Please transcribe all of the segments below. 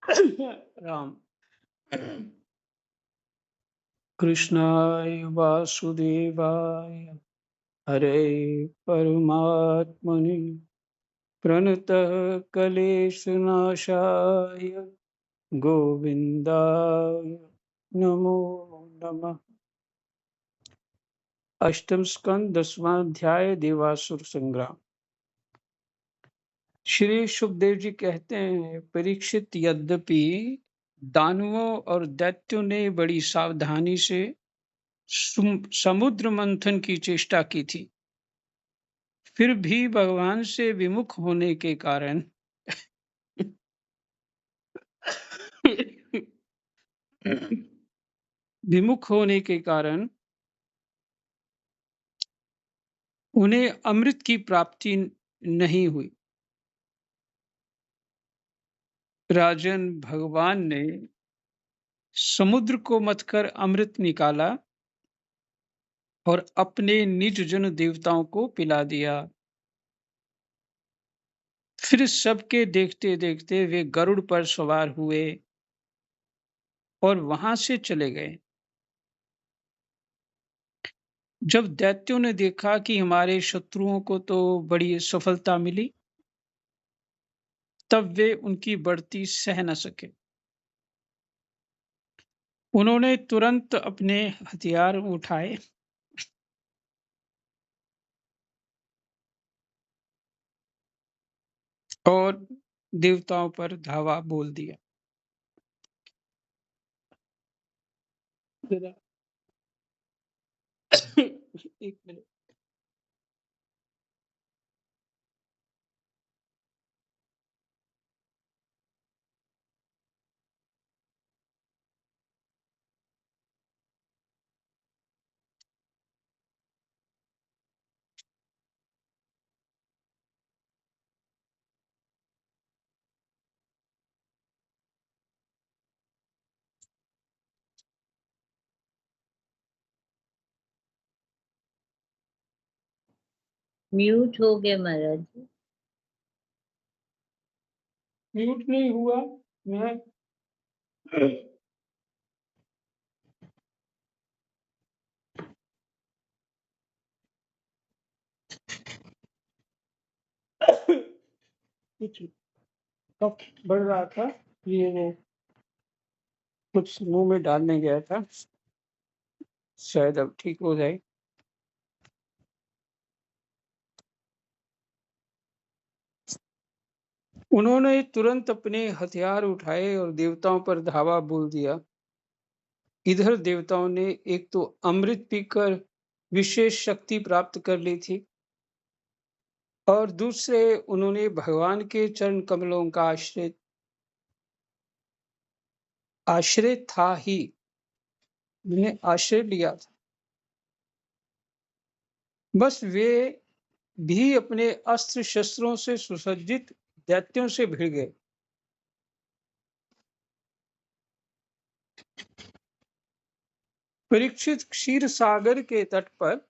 राम। कृष्णाय वासुदेवाय हरे परमात्मने प्रणतः क्लेशनाशाय गोविन्दाय नमो नमः। अष्टम स्कंद 10वां अध्याय देवासुर संग्राम। श्री सुखदेव जी कहते हैं, परीक्षित, यद्यपि दानवों और दैत्यों ने बड़ी सावधानी से समुद्र मंथन की चेष्टा की थी, फिर भी भगवान से विमुख होने के कारण विमुख होने के कारण उन्हें अमृत की प्राप्ति नहीं हुई। राजन, भगवान ने समुद्र को मथकर अमृत निकाला और अपने निज जन देवताओं को पिला दिया। फिर सबके देखते देखते वे गरुड़ पर सवार हुए और वहां से चले गए। जब दैत्यों ने देखा कि हमारे शत्रुओं को तो बड़ी सफलता मिली, तब वे उनकी बढ़ती सह न सके। उन्होंने तुरंत अपने हथियार उठाए और देवताओं पर धावा बोल दिया। जरा एक मिनट। म्यूट हो गए महाराज जी। म्यूट नहीं हुआ। मैं कुछ कफ बढ़ रहा था, ये वो कुछ मुंह में डालने गया था, शायद अब ठीक हो जाए। उन्होंने तुरंत अपने हथियार उठाए और देवताओं पर धावा बोल दिया। इधर देवताओं ने एक तो अमृत पीकर विशेष शक्ति प्राप्त कर ली थी, और दूसरे उन्होंने भगवान के चरण कमलों का आश्रय था ही, उन्हें आश्रय लिया था। बस वे भी अपने अस्त्र शस्त्रों से सुसज्जित दैत्यों से भिड़ गए। परीक्षित, क्षीर सागर के तट पर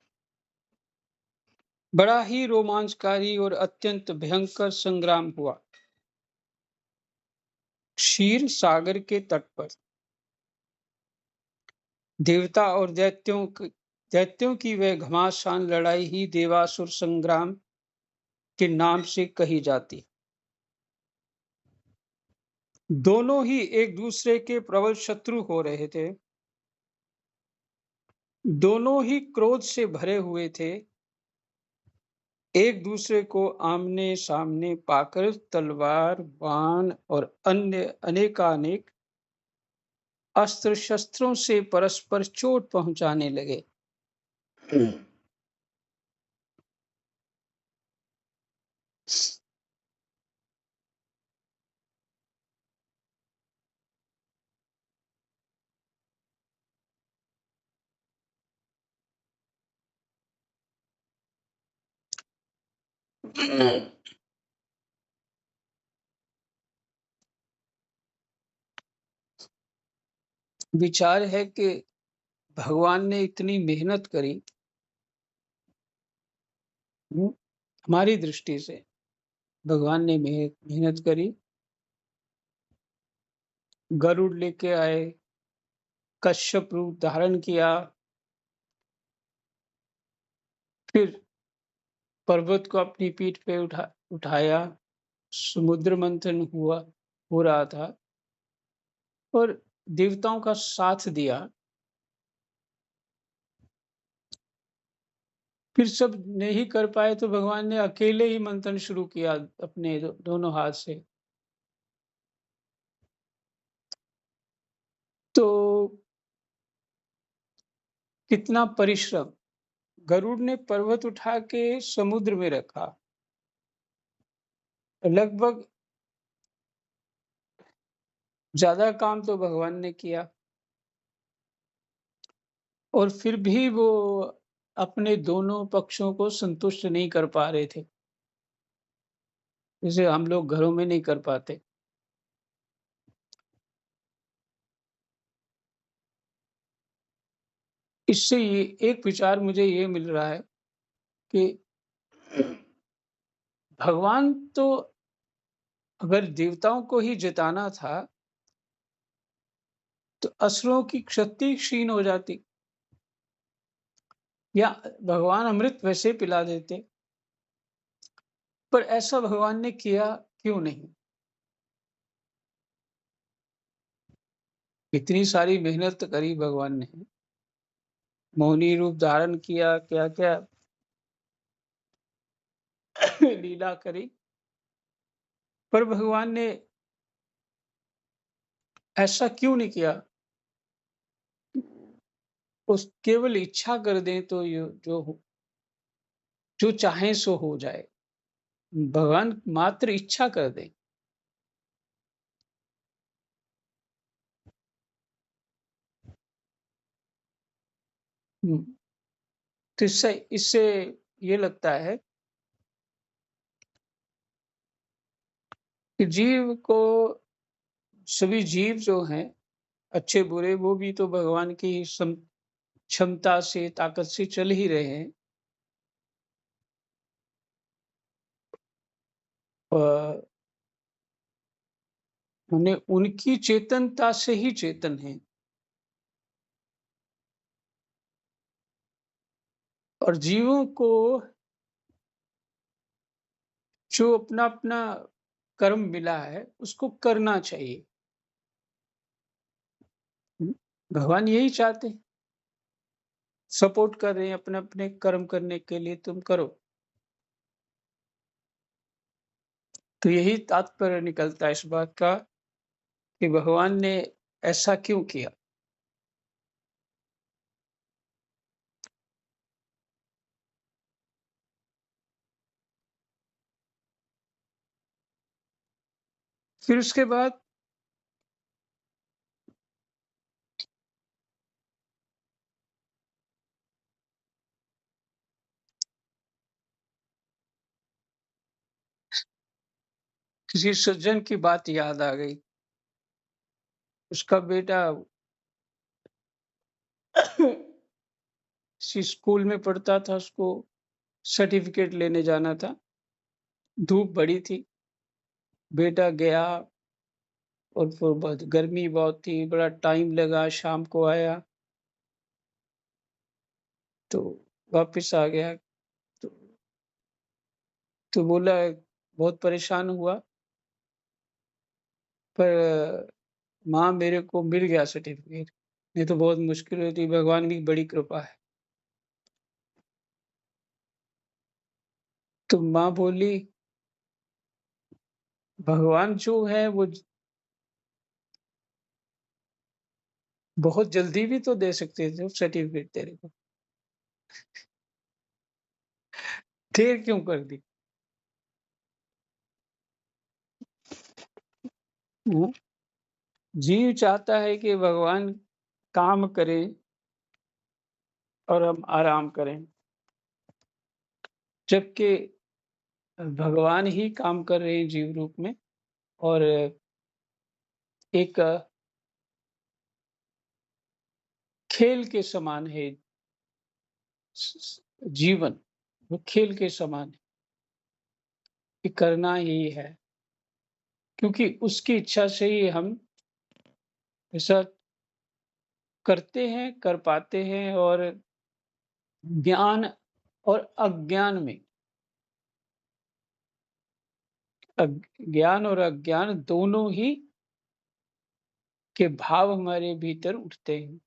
बड़ा ही रोमांचकारी और अत्यंत भयंकर संग्राम हुआ। क्षीर सागर के तट पर देवता और दैत्यों की वह घमासान लड़ाई ही देवासुर संग्राम के नाम से कही जाती। दोनों ही एक दूसरे के प्रबल शत्रु हो रहे थे। दोनों ही क्रोध से भरे हुए थे। एक दूसरे को आमने सामने पाकर तलवार, बाण और अन्य अनेकानेक अस्त्र शस्त्रों से परस्पर चोट पहुंचाने लगे। विचार है कि भगवान ने इतनी मेहनत करी, हमारी दृष्टि से भगवान ने मेहनत करी, गरुड़ लेके आए, कश्यप रूप धारण किया, फिर पर्वत को अपनी पीठ पे उठाया, समुद्र मंथन हो रहा था और देवताओं का साथ दिया। फिर सब नहीं कर पाए तो भगवान ने अकेले ही मंथन शुरू किया अपने दोनों हाथ से। तो कितना परिश्रम! गरुड़ ने पर्वत उठा के समुद्र में रखा। लगभग ज़्यादा काम तो भगवान ने किया और फिर भी वो अपने दोनों पक्षों को संतुष्ट नहीं कर पा रहे थे, जैसे हम लोग घरों में नहीं कर पाते। इससे ये एक विचार मुझे ये मिल रहा है कि भगवान तो अगर देवताओं को ही जिताना था, तो असुरों की शक्ति क्षीण हो जाती या भगवान अमृत वैसे पिला देते। पर ऐसा भगवान ने किया क्यों नहीं? इतनी सारी मेहनत करी भगवान ने, मौनी रूप धारण किया, क्या-क्या लीला करी, पर भगवान ने ऐसा क्यों नहीं किया? उस केवल इच्छा कर दें तो जो चाहें सो हो जाए। भगवान मात्र इच्छा कर दें। हुँ, तो इससे इससे ये लगता है कि जीव को सभी जीव जो हैं, अच्छे-बुरे वो भी तो भगवान की क्षमता से, ताकत से चल ही रहे हैं। अ, माने उनकी चेतनता से ही चेतन हैं और जीवों को जो अपना-अपना कर्म मिला है, उसको करना चाहिए। हुँ, भगवान यही चाहते हैं, सपोर्ट कर रहे हैं अपने-अपने कर्म करने के लिए तुम करो। तो यही तात्पर्य निकलता है इस बात का कि भगवान ने ऐसा क्यों किया? फिर उसके बाद किसी सज्जन की बात याद आ गई। उसका बेटा किसी स्कूल में पढ़ता था, उसको सर्टिफ़िकेट लेने जाना था। धूप बड़ी थी, बेटा गया और फिर बहुत गर्मी बहुत थी, बड़ा टाइम लगा, शाम को आया, तो वापिस आ गया। तो तो बोला बहुत परेशान हुआ, पर माँ मेरे को मिल गया सर्टिफ़िकेट, नहीं तो बहुत मुश्किल होती, भगवान की बड़ी कृपा है। तो माँ बोली, भगवान जो है वो बहुत जल्दी भी तो दे सकते थे सर्टिफ़िकेट तेरे को, देर क्यों कर दी? हुँ, जीव चाहता है कि भगवान काम करें और हम आराम करें, जबकि भगवान ही काम कर रहे हैं जीव रूप में और एक खेल के समान है स स जीवन, वो खेल के समान है, कि करना ही है, क्योंकि उसकी इच्छा से ही हम ऐसा करते हैं, कर पाते हैं और ज्ञान और अज्ञान में ज्ञान और अज्ञान दोनों ही के भाव हमारे भीतर उठते हैं।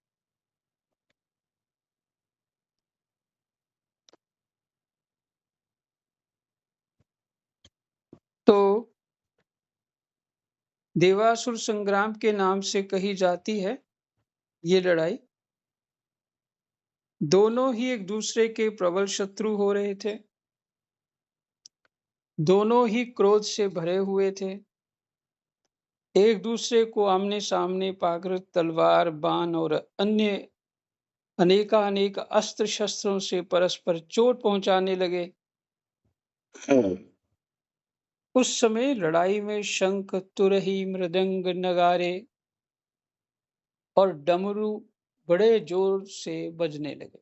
तो देवासुर संग्राम के नाम से कही जाती है ये लड़ाई। दोनों ही एक दूसरे के प्रबल शत्रु हो रहे थे। दोनों ही क्रोध से भरे हुए थे। एक दूसरे को आमने सामने पाकर तलवार, बाण और अन्य अनेकानेक अस्त्र शस्त्रों से परस्पर चोट पहुंचाने लगे। उस समय लड़ाई में शंख, तुरही, मृदंग, नगारे और डमरू बड़े जोर से बजने लगे।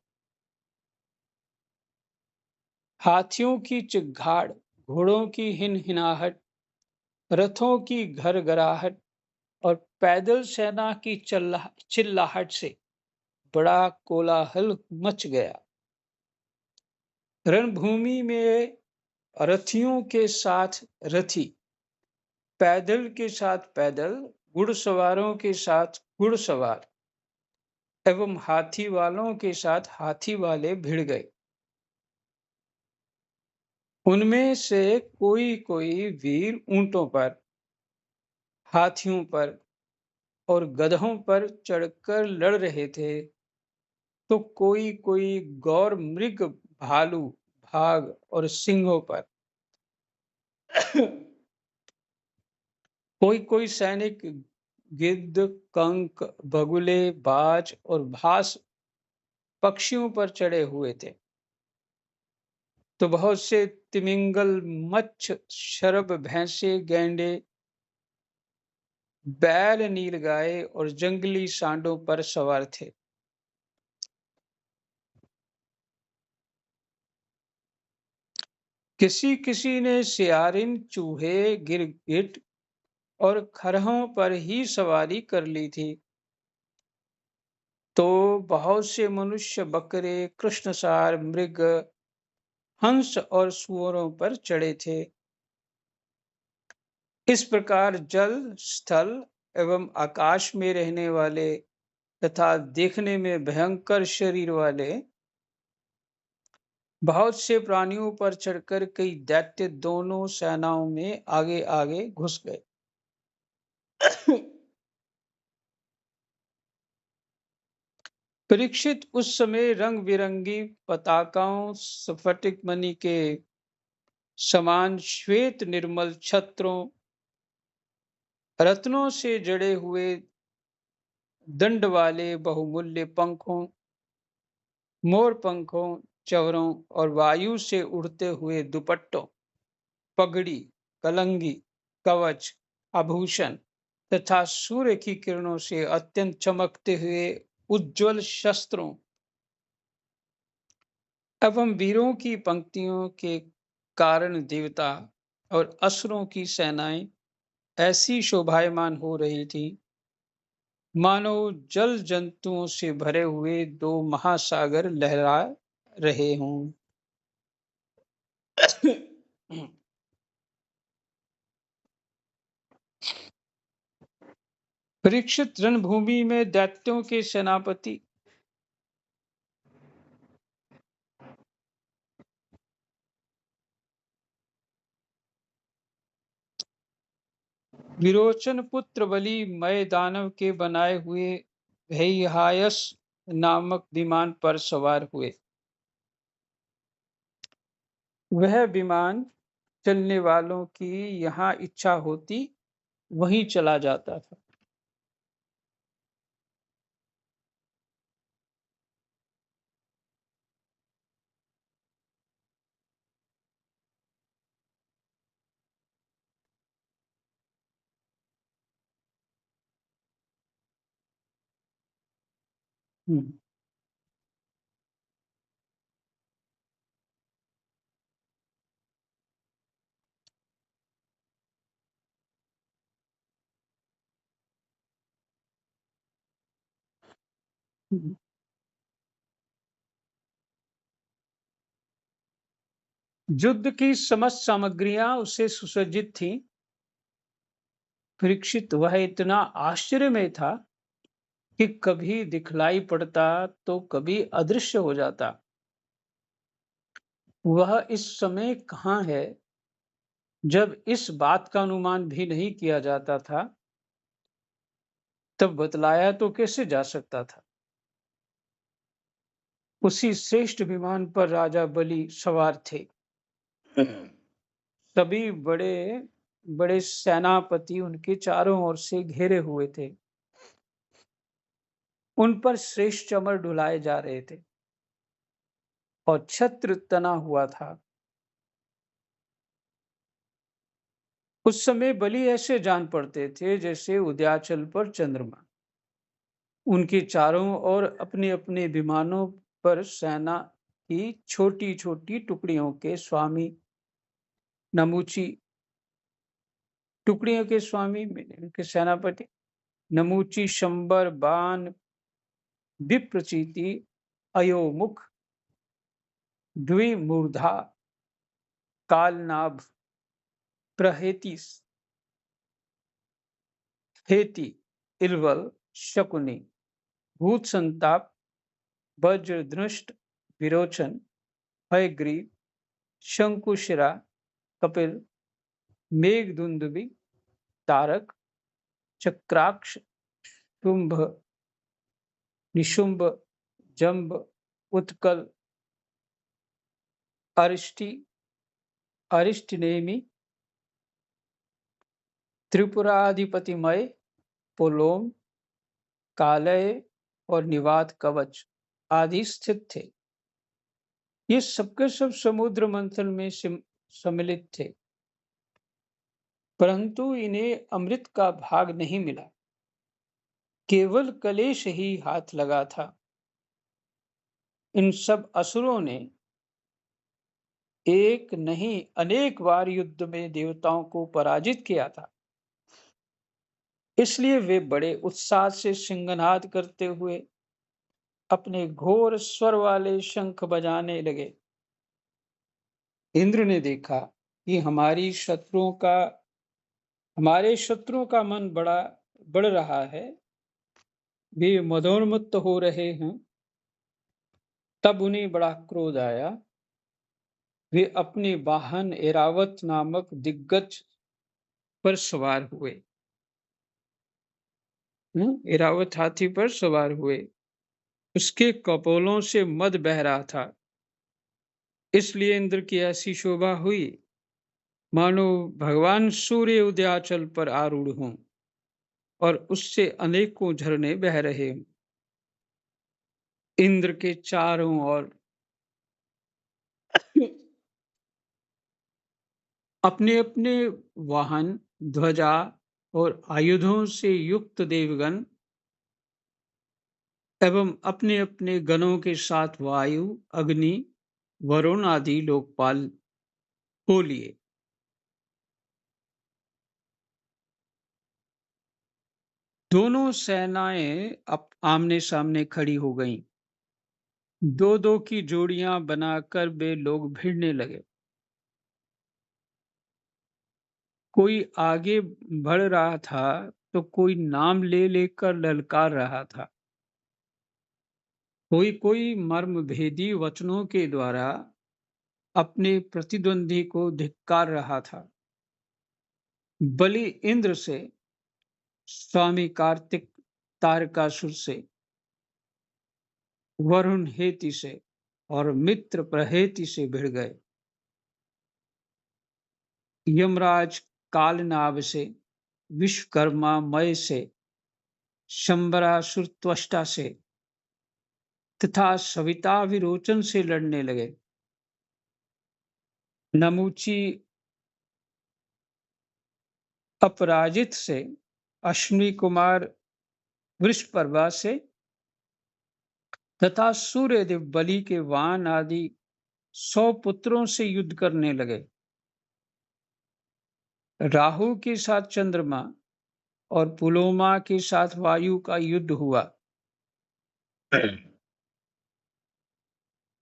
हाथियों की चिघाड़, घोड़ों की हिनहिनाहट, रथों की घरघराहट और पैदल सेना की चिल्लाहट से बड़ा कोलाहल मच गया। रणभूमि में रथियों के साथ रथी, पैदल के साथ पैदल, घुड़सवारों के साथ घुड़सवार एवं हाथी वालों के साथ हाथी वाले भिड़ गए। उनमें से कोई कोई वीर ऊंटों पर, हाथियों पर और गधों पर चढ़कर लड़ रहे थे, तो कोई कोई गौर मृग, भालू, भाग और सिंहों पर। कोई कोई सैनिक गिद्ध, कंक, बगुले, बाज और भास पक्षियों पर चढ़े हुए थे। तो बहुत से तिमिंगल, मच्छ, शरभ, भैंसे, गैंडे, बैल, नीलगाय और जंगली सांडों पर सवार थे। किसी किसी ने सियारिन, चूहे, गिरगिट और खरहों पर ही सवारी कर ली थी। तो बहुत से मनुष्य बकरे, कृष्णसार, मृग, हंस और सुअरों पर चढ़े थे। इस प्रकार जल, स्थल एवं आकाश में रहने वाले तथा देखने में भयंकर शरीर वाले बहुत से प्राणियों पर चढ़कर कई दैत्य दोनों सेनाओं में आगे आगे घुस गए। परीक्षित उस समय रंग बिरंगी पताकाओं, स्फटिक मणि के समान श्वेत निर्मल छत्रों, रत्नों से जड़े हुए दंड वाले बहुमूल्य पंखों, मोर पंखों, चवरों और वायु से उड़ते हुए दुपट्टों, पगड़ी, कलंगी, कवच, आभूषण तथा सूर्य की किरणों से अत्यंत चमकते हुए उज्जवल शस्त्रों एवं वीरों की पंक्तियों के कारण देवता और असुरों की सेनाएं ऐसी शोभायमान हो रही थी, मानो जल जंतुओं से भरे हुए दो महासागर लहरा रहे हों। परीक्षित रणभूमि में दैत्यों के सेनापति विरोचन पुत्र बलि मय दानव के बनाए हुए भैहायस नामक विमान पर सवार हुए। वह विमान चलने वालों की यहाँ इच्छा होती वहीं चला जाता था। हम्म। युद्ध की समस्त सामग्रियां उससे सुसज्जित थीं। परीक्षित वह इतना आश्चर्य में था कि कभी दिखलाई पड़ता तो कभी अदृश्य हो जाता। वह इस समय कहाँ है, जब इस बात का अनुमान भी नहीं किया जाता था, तब बतलाया तो कैसे जा सकता था। उसी श्रेष्ठ विमान पर राजा बलि सवार थे। सभी बड़े बड़े सेनापति उनके चारों ओर से घेरे हुए थे। उन पर श्रेष्ठ चमर डुलाए जा रहे थे और छत्र तना हुआ था। उस समय बलि ऐसे जान पड़ते थे जैसे उदयाचल पर चंद्रमा। उनके चारों ओर अपने अपने विमानों पर सेना की छोटी छोटी टुकड़ियों के स्वामी नमूची टुकड़ियों के स्वामी के सेनापति नमूची शंबर बान विप्रचिति अयोमुख द्विमूर्धा कालनाभ प्रहेति हेति इलवल शकुनी भूत संताप वज्रधनुष्ट विरोचन हयग्रीव शंकुशिरा कपिल मेघदुंदुबी तारक चक्राक्ष शुंभ निशुंभ जंब उत्कल अरिष्टि अरिष्टनेमि त्रिपुराधिपतिमय पुलोम कालय और निवात कवच आदि स्थित थे। ये सबके सब समुद्र मंथन में सम्मिलित थे, परंतु इन्हें अमृत का भाग नहीं मिला। केवल कलेश ही हाथ लगा था। इन सब असुरों ने एक नहीं अनेक बार युद्ध में देवताओं को पराजित किया था। इसलिए वे बड़े उत्साह से सिंहनाद करते हुए अपने घोर स्वर वाले शंख बजाने लगे। इंद्र ने देखा कि हमारे शत्रुओं का मन बढ़ रहा है, वे मदोन्मत्त हो रहे हैं। तब उन्हें बड़ा क्रोध आया। वे अपने वाहन एरावत नामक दिग्गज पर सवार हुए। एरावत हाथी पर सवार हुए। उसके कपोलों से मद बह रहा था। इसलिए इंद्र की ऐसी शोभा हुई मानो भगवान सूर्य उदयाचल पर आरूढ़ हों और उससे अनेकों झरने बह रहे हों। इंद्र के चारों ओर अपने अपने वाहन ध्वजा और आयुधों से युक्त देवगण एवं अपने अपने गणों के साथ वायु अग्नि वरुण आदि लोकपाल हो लिए। दोनों सेनाएं आमने सामने खड़ी हो गईं। दो दो की जोड़ियां बनाकर वे लोग भिड़ने लगे। कोई आगे बढ़ रहा था तो कोई नाम ले लेकर ललकार रहा था। कोई कोई मर्म भेदी वचनों के द्वारा अपने प्रतिद्वंदी को धिक्कार रहा था। बलि इंद्र से, स्वामी कार्तिक तारकासुर से, वरुण हेति से और मित्र प्रहेति से भिड़ गए। यमराज कालनाभ से, विश्वकर्मा मय से, शंबरासुर त्वष्टा से तथा सविता विरोचन से लड़ने लगे। नमूची अपराजित से, अश्विनी कुमार वृषपर्वा से तथा सूर्यदेव बलि के वाहन आदि 100 पुत्रों से युद्ध करने लगे। राहु के साथ चंद्रमा और पुलोमा के साथ वायु का युद्ध हुआ।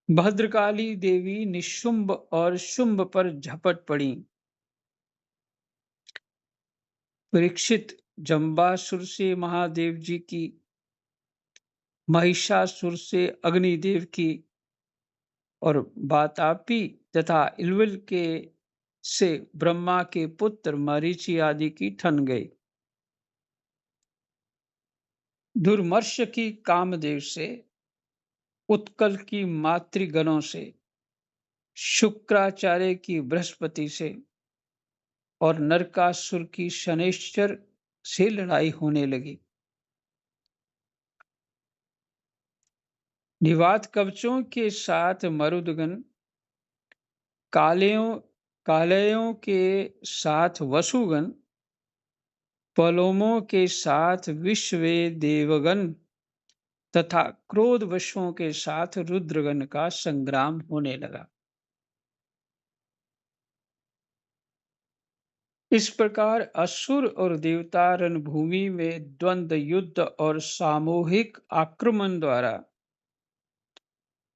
भद्रकाली देवी निशुंभ और शुंभ पर झपट पड़ी। परीक्षित जम्बासुर से महादेव जी की, महिषासुर से अग्निदेव की और वातापी तथा इलविल के से ब्रह्मा के पुत्र मरीचि आदि की ठन गई। दुर्मर्ष की कामदेव से, उत्कल की मातृगणों से, शुक्राचार्य की बृहस्पति से और नरकासुर की शनैश्चर से लड़ाई होने लगी। निवात कवचों के साथ मरुदगण, कालेयों कालयों के साथ वसुगण, पलोमों के साथ विश्वे देवगण तथा क्रोध वशों के साथ रुद्रगण का संग्राम होने लगा। इस प्रकार असुर और देवता रणभूमि में द्वंद्व युद्ध और सामूहिक आक्रमण द्वारा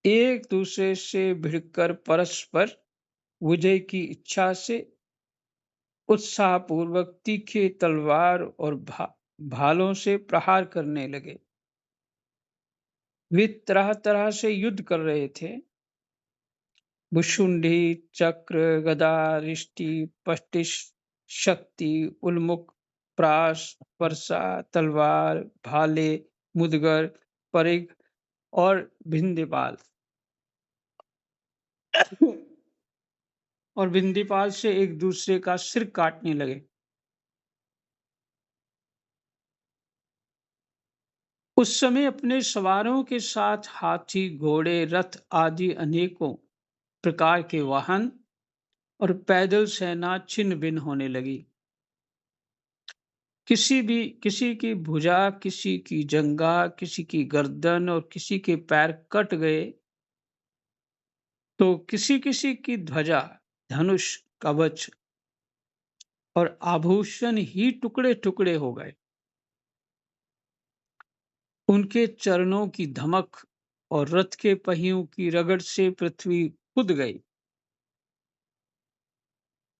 एक दूसरे से भिड़कर परस्पर विजय की इच्छा से उत्साहपूर्वक तीखे तलवार और भालों से प्रहार करने लगे। वे तरह तरह से युद्ध कर रहे थे। भुशुंडी, चक्र, गदा, रिष्टि, पष्टिश, शक्ति, उल्मुख, प्रास, परसा, तलवार, भाले, मुदगर, परिग और भिंदीपाल और भिंदीपाल से एक दूसरे का सिर काटने लगे। उस समय अपने सवारों के साथ हाथी, घोड़े, रथ आदि अनेकों प्रकार के वाहन और पैदल सेना छिन्न भिन्न होने लगी। किसी की भुजा, किसी की जंघा, किसी की गर्दन और किसी के पैर कट गए, तो किसी किसी की ध्वजा, धनुष, कवच और आभूषण ही टुकड़े टुकड़े हो गए। उनके चरणों की धमक और रथ के पहियों की रगड़ से पृथ्वी खुद गई।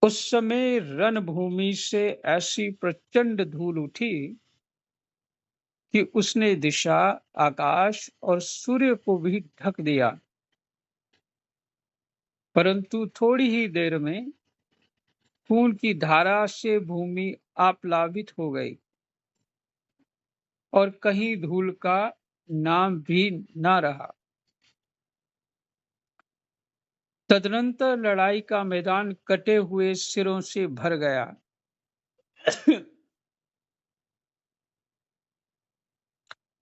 उस समय रणभूमि से ऐसी प्रचंड धूल उठी कि उसने दिशा, आकाश और सूर्य को भी ढक दिया। परंतु थोड़ी ही देर में खून की धारा से भूमि आप्लावित हो गई और कहीं धूल का नाम भी न रहा। तदनंतर लड़ाई का मैदान कटे हुए सिरों से भर गया।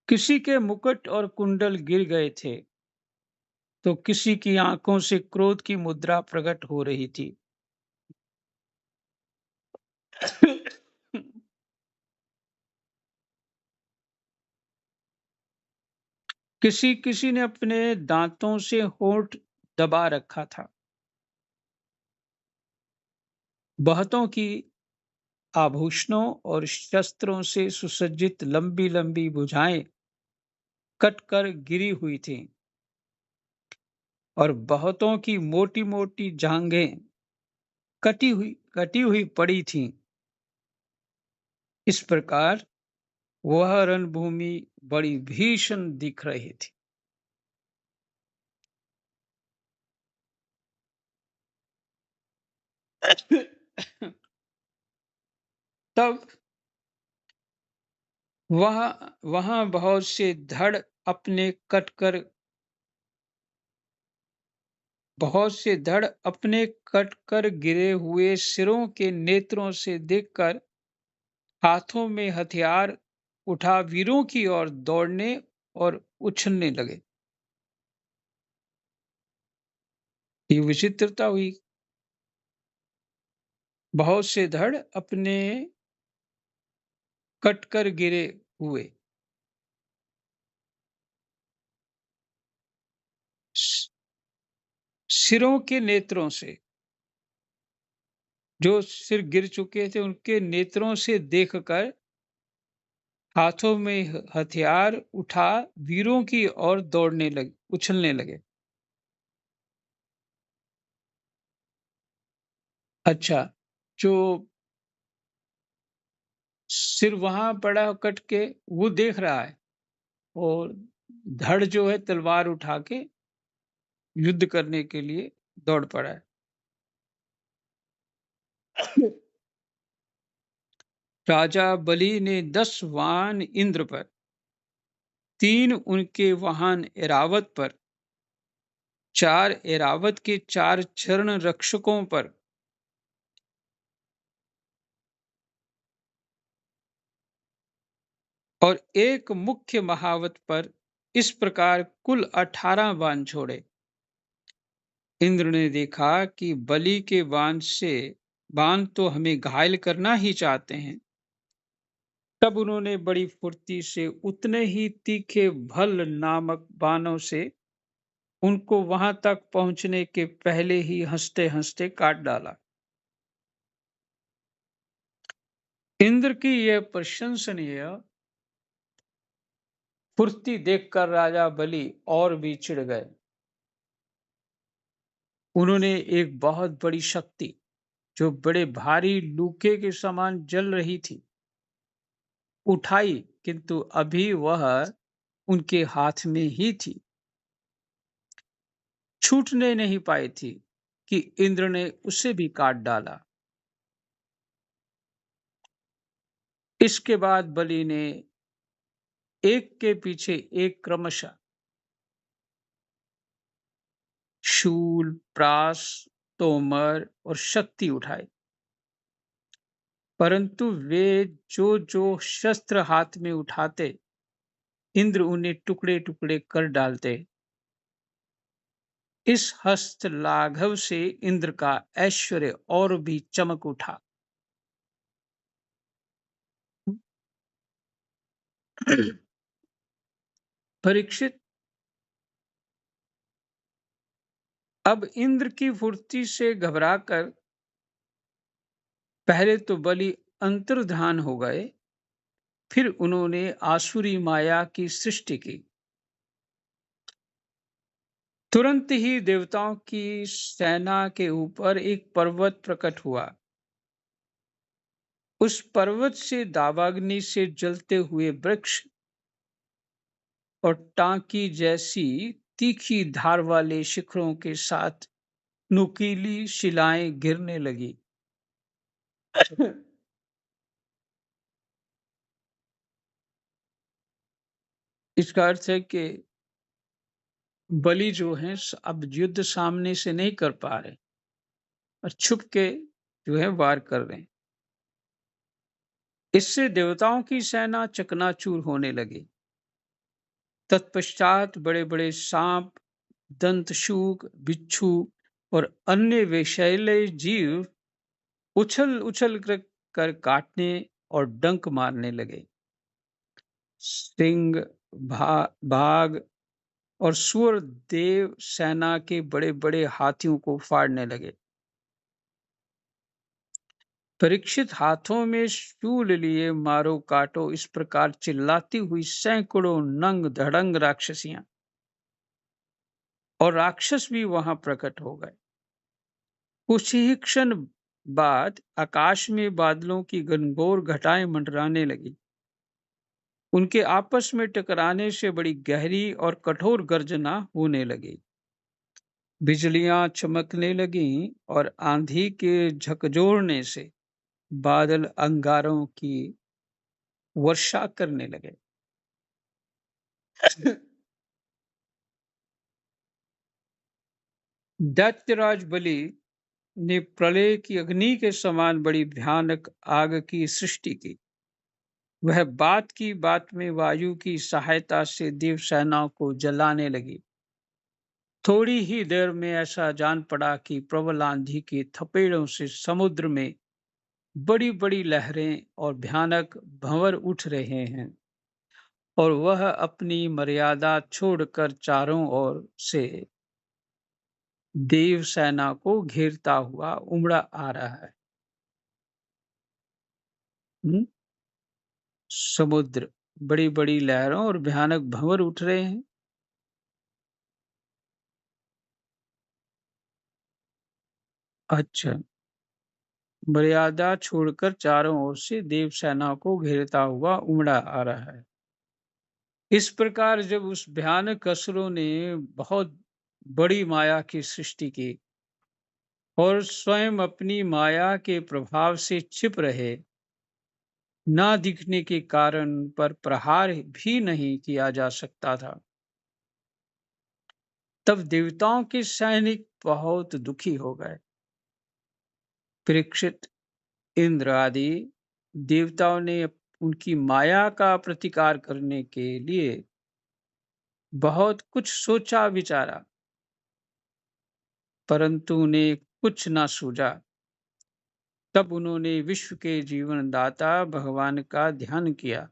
किसी के मुकुट और कुंडल गिर गए थे, तो किसी की आंखों से क्रोध की मुद्रा प्रकट हो रही थी। किसी किसी ने अपने दांतों से होंठ दबा रखा था। बहुतों की आभूषणों और शस्त्रों से सुसज्जित लंबी लंबी भुजाएं कटकर गिरी हुई थीं और बहुतों की मोटी मोटी जांघें कटी हुई पड़ी थीं। इस प्रकार वह रणभूमि बड़ी भीषण दिख रही थी। तब वहां बहुत से धड़ अपने कटकर गिरे हुए सिरों के नेत्रों से देखकर हाथों में हथियार उठा वीरों की ओर दौड़ने और उछलने लगे। ये विचित्रता हुई। बहुत से धड़ अपने कटकर गिरे हुए सिरों के नेत्रों से, जो सिर गिर चुके थे उनके नेत्रों से देखकर हाथों में हथियार उठा वीरों की ओर दौड़ने लगे, उछलने लगे। अच्छा, जो सिर वहां पड़ा कट के, वो देख रहा है, और धड़ जो है तलवार उठा के युद्ध करने के लिए दौड़ पड़ा है। राजा बलि ने 10 वाहन इंद्र पर, 3 उनके वाहन एरावत पर, 4 एरावत के 4 चरण रक्षकों पर, और एक मुख्य महावत पर इस प्रकार कुल 18 बाण छोड़े। इंद्र ने देखा कि बलि के बाण तो हमें घायल करना ही चाहते हैं। तब उन्होंने बड़ी फुर्ती से उतने ही तीखे भल नामक बाणों से उनको वहां तक पहुंचने के पहले ही हंसते हंसते काट डाला। इंद्र की यह प्रशंसनीय फुर्ती देखकर राजा बलि और भी चिढ़ गए। उन्होंने एक बहुत बड़ी शक्ति, जो बड़े भारी लूके के समान जल रही थी, उठाई, किंतु अभी वह उनके हाथ में ही थी, छूटने नहीं पाई थी कि इंद्र ने उसे भी काट डाला। इसके बाद बलि ने एक के पीछे एक क्रमशः शूल, प्रास, तोमर और शक्ति उठाई, परंतु वे जो जो शस्त्र हाथ में उठाते, इंद्र उन्हें टुकड़े टुकड़े कर डालते। इस हस्त लाघव से इंद्र का ऐश्वर्य और भी चमक उठा। परीक्षित, अब इंद्र की फुर्ती से घबराकर पहले तो बलि अंतर्धान हो गए, फिर उन्होंने आसुरी माया की सृष्टि की। तुरंत ही देवताओं की सेना के ऊपर एक पर्वत प्रकट हुआ। उस पर्वत से दावाग्नि से जलते हुए वृक्ष और टांकी जैसी तीखी धार वाले शिखरों के साथ नुकीली शिलाएं गिरने लगी। इसका अर्थ है कि बलि जो है अब युद्ध सामने से नहीं कर पा रहे, और छुप के जो है वार कर रहे हैं। इससे देवताओं की सेना चकनाचूर होने लगी। तत्पश्चात बड़े बड़े सांप, दंतशूक, बिच्छू और अन्य विषैले जीव उछल उछल कर काटने और डंक मारने लगे। सिंह, बाघ और सूअर देव सेना के बड़े बड़े हाथियों को फाड़ने लगे। परीक्षित हाथों में शूल लिए मारो काटो इस प्रकार चिल्लाती हुई सैकड़ों नंग धड़ंग राक्षसियां और राक्षस भी वहां प्रकट हो गए। कुछ ही क्षण बाद आकाश में बादलों की घनघोर घटाएं मंडराने लगी। उनके आपस में टकराने से बड़ी गहरी और कठोर गर्जना होने लगी। बिजलियां चमकने लगीं और आंधी के झकझोरने से बादल अंगारों की वर्षा करने लगे। दैत्यराज बलि ने प्रलय की अग्नि के समान बड़ी भयानक आग की सृष्टि की। वह बात की बात में वायु की सहायता से देव सेनाओं को जलाने लगी। थोड़ी ही देर में ऐसा जान पड़ा कि प्रबल आंधी की थपेड़ों से समुद्र में बड़ी बड़ी लहरें और भयानक भंवर उठ रहे हैं, और वह अपनी मर्यादा छोड़कर चारों ओर से देव सेना को घेरता हुआ उमड़ा आ रहा है। समुद्र बड़ी-बड़ी लहरों और भयानक भंवर उठ रहे हैं। अच्छा, मर्यादा छोड़कर चारों ओर से देवसेना को घेरता हुआ उमड़ा आ रहा है। इस प्रकार जब उस भयानक असुरों ने बहुत बड़ी माया की सृष्टि की और स्वयं अपनी माया के प्रभाव से छिप रहे, ना दिखने के कारण पर प्रहार भी नहीं किया जा सकता था, तब देवताओं के सैनिक बहुत दुखी हो गए। परीक्षित, इंद्र आदि देवताओं ने उनकी माया का प्रतिकार करने के लिए बहुत कुछ सोचा विचारा, परंतु उन्हें कुछ ना सूझा। तब उन्होंने विश्व के जीवन दाता भगवान का ध्यान किया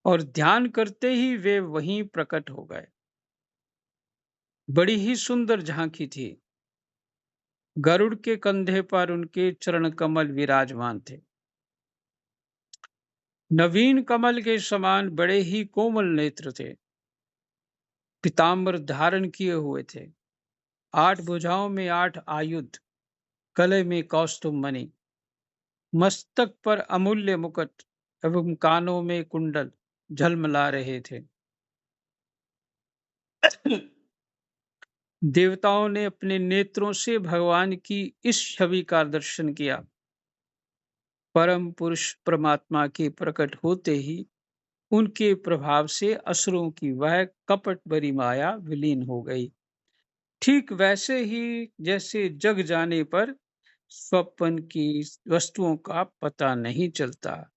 और ध्यान करते ही वे वहीं प्रकट हो गए। बड़ी ही सुंदर झांकी थी। गरुड़ के कंधे पर उनके चरण कमल विराजमान थे। नवीन कमल के समान बड़े ही कोमल नेत्र थे। पीताम्बर धारण किए हुए थे। 8 भुजाओं में 8 आयुध, गले में कौस्तुभ मणि, मस्तक पर अमूल्य मुकुट एवं कानों में कुंडल झलमला रहे थे। देवताओं ने अपने नेत्रों से भगवान की इस छवि का दर्शन किया। परम पुरुष परमात्मा के प्रकट होते ही उनके प्रभाव से असुरों की वह कपट भरी माया विलीन हो गई। ठीक वैसे ही जैसे जग जाने पर स्वप्न की वस्तुओं का पता नहीं चलता।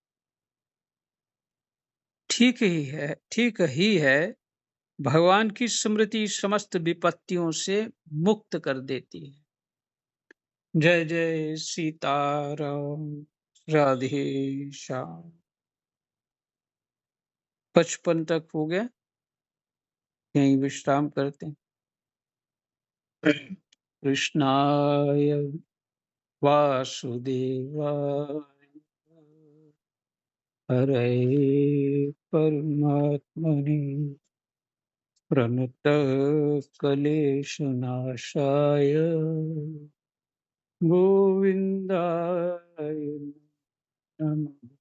ठीक ही है। भगवान की स्मृति समस्त विपत्तियों से मुक्त कर देती है। जय जय सीताराम। राधे श्याम। 55 तक हो गया, यहीं विश्राम करते हैं। कृष्णाय वासुदेवाय हरे परमात्मने प्रणत क्लेशनाशाय गोविंदाय नमः।